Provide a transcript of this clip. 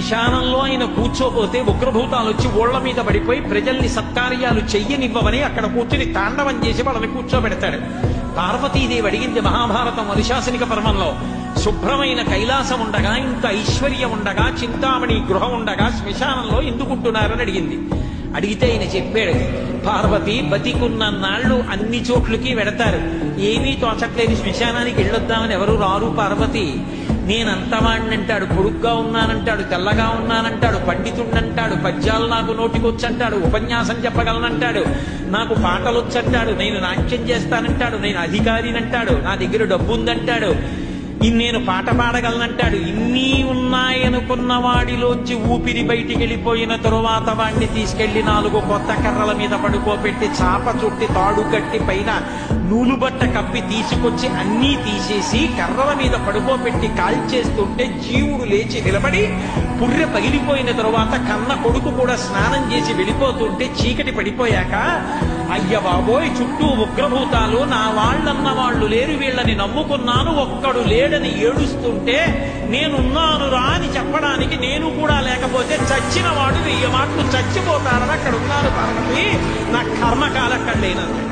శ్మశానంలో ఆయన కూర్చోపోతే ఉగ్రభూతాలు వచ్చి ఓళ్ల మీద పడిపోయి ప్రజల్ని సత్కార్యాలు చెయ్యనివ్వవని అక్కడ కూర్చుని తాండవం చేసి వాళ్ళని కూర్చోబెడతాడు. పార్వతీదేవి అడిగింది మహాభారతం అనుశాసనిక పర్వంలో, శుభ్రమైన కైలాసం ఉండగా, ఇంత ఐశ్వర్యం ఉండగా, చింతామణి గృహం ఉండగా శ్మశానంలో ఎందుకుంటున్నారని అడిగింది. అడిగితే ఆయన చెప్పాడు, పార్వతి బతికున్న నాళ్ళు అన్ని చోట్లకి వెడతారు, ఏమీ తోచట్లేదు, శ్మశానానికి వెళ్ళొద్దామని ఎవరు రారు పార్వతి. నేనంతవాణ్ణంటాడు, పొడుగ్గా ఉన్నానంటాడు, తెల్లగా ఉన్నానంటాడు, పండితుణ్ణంటాడు, పద్యాలు నాకు నోటికొచ్చంటాడు, ఉపన్యాసం చెప్పగలనంటాడు, నాకు పాటలొచ్చంటాడు, నేను నాట్యం చేస్తానంటాడు, నేను అధికారినంటాడు, నా దగ్గర డబ్బు ఉందంటాడు, నేను పాట పాడగలనంటాడు. ఇన్ని ఉన్నాయనుకున్న వాడిలోంచి ఊపిరి బయటికి వెళ్ళిపోయిన తరువాత వాడిని తీసుకెళ్లి 4 కొత్త కర్రల మీద పడుకోబెట్టి చాప చుట్టి తాడు కట్టి పైన నూలుబట్ట కప్పి తీసుకొచ్చి అన్నీ తీసేసి కర్రల మీద పడుకోబెట్టి కాల్చేస్తుంటే జీవుడు లేచి నిలబడి పుర్రె పగిలిపోయిన తరువాత కన్న కొడుకు కూడా స్నానం చేసి వెళ్ళిపోతుంటే చీకటి పడిపోయాక, అయ్య బాబోయ్ చుట్టూ ఉగ్రభూతాలు, నా వాళ్ళన్న వాళ్ళు లేరు, వీళ్ళని నమ్ముకున్నాను, ఒక్కడు లేడని ఏడుస్తుంటే నేనున్నాను రా అని చెప్పడానికి నేను కూడా లేకపోతే చచ్చిన వాడు 1000 మాటలు చచ్చిపోతారని అక్కడ ఉన్నాను పార్వతి, నా కర్మకాలక్కడలేనన్నాడు.